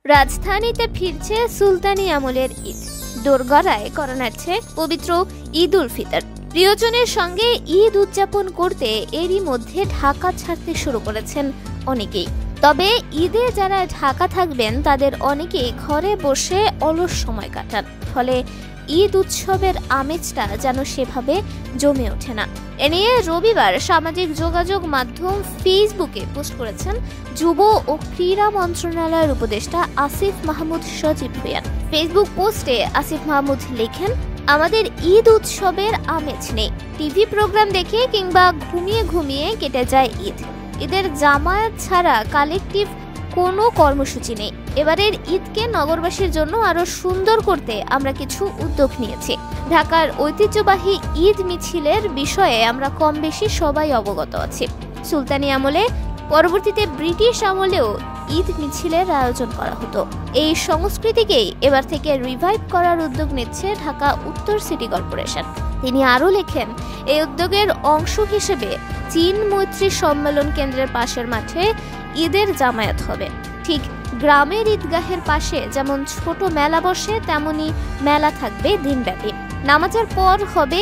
রাজধানীতে ফিরছে সুলতানি আমলের ঈদ। দোরগড়ায় করা নাড়ছে পবিত্র ঈদ উল ফিতর। প্রিয়জনের সঙ্গে ঈদ উদযাপন করতে এরই মধ্যে ঢাকা ছাড়তে শুরু করেছেন অনেকেই। তবে ঈদে যারা ঢাকা থাকবেন তাদের অনেকেই ঘরে বসে অলস সময় কাটান, ফলে ঈদ উৎসবের আমেজটা যেন সেভাবে জমে ওঠে না। এ নিয়ে রবিবার সামাজিক যোগাযোগ মাধ্যম ফেসবুকে পোস্ট করেছেন যুব ও ক্রীড়া মন্ত্রণালয়ের উপদেষ্টা আসিফ মাহমুদ সজীব ভুঁইয়া। ফেসবুক পোস্টে আসিফ মাহমুদ লেখেন, আমাদের ঈদ উৎসবের আমেজ নেই। টিভি প্রোগ্রাম দেখে কিংবা ঘুমিয়ে ঘুমিয়ে কেটে যায় ঈদ। ঈদের জামায়াত ছাড়া কালেকটিভ কোনো কর্মসূচি নেই। এবারের ঈদকে নগরবাসীর জন্য আরো সুন্দর করতে আমরা কিছু উদ্যোগ নিয়েছি। ঢাকার ঐতিহ্যবাহী ঈদ মিছিলের বিষয়ে আমরা কম বেশি সবাই অবগত আছি। সুলতানি আমলে, পরবর্তীতে ব্রিটিশ আমলেও ঈদ মিছিলের আয়োজন করা হতো। এই সংস্কৃতিকেই এবার থেকে রিভাইভ করার উদ্যোগ নিচ্ছে ঢাকা উত্তর সিটি কর্পোরেশন। তিনি আরও লেখেন, এই উদ্যোগের অংশ হিসেবে চীন মৈত্রী সম্মেলন কেন্দ্রের পাশের মাঠে ঈদের জামায়াত হবে। ঠিক গ্রামের ঈদগাহের পাশে যেমন ছোট মেলা বসে, তেমনি মেলা থাকবে দিনব্যাপী। নামাজের পর হবে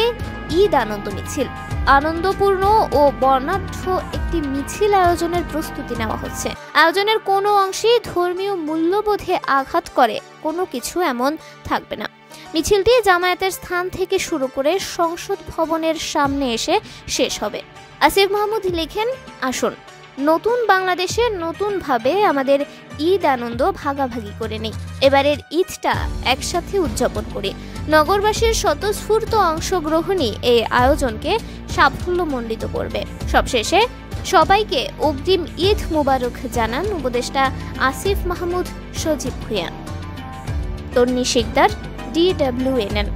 ঈদ আনন্দ মিছিল। আনন্দপূর্ণ ও বর্ণাঢ্য একটি মিছিল আয়োজনের প্রস্তুতি নেওয়া হচ্ছে। আয়োজনের কোনো অংশেই ধর্মীয় মূল্যবোধে আঘাত করে কোনো কিছু এমন থাকবে না। মিছিলটি জামায়াতের স্থান থেকে শুরু করে সংসদ ভবনের সামনে এসে শেষ হবে। আসিফ মাহমুদ লেখেন, আসুন নতুন বাংলাদেশে নতুনভাবে আমাদের ঈদ আনন্দ ভাগাভাগি করে নেই। এবারের ঈদটা একসাথে উদযাপন করি। নগরবাসীর স্বতঃস্ফূর্ত অংশগ্রহণই এই আয়োজনকে সাফল্যমণ্ডিত করবে। সবশেষে সবাইকে অগ্রিম ঈদ মুবারক জানান উপদেষ্টা আসিফ মাহমুদ সজীব ভুঁইয়া। তন্নি শিকদার, DWNN।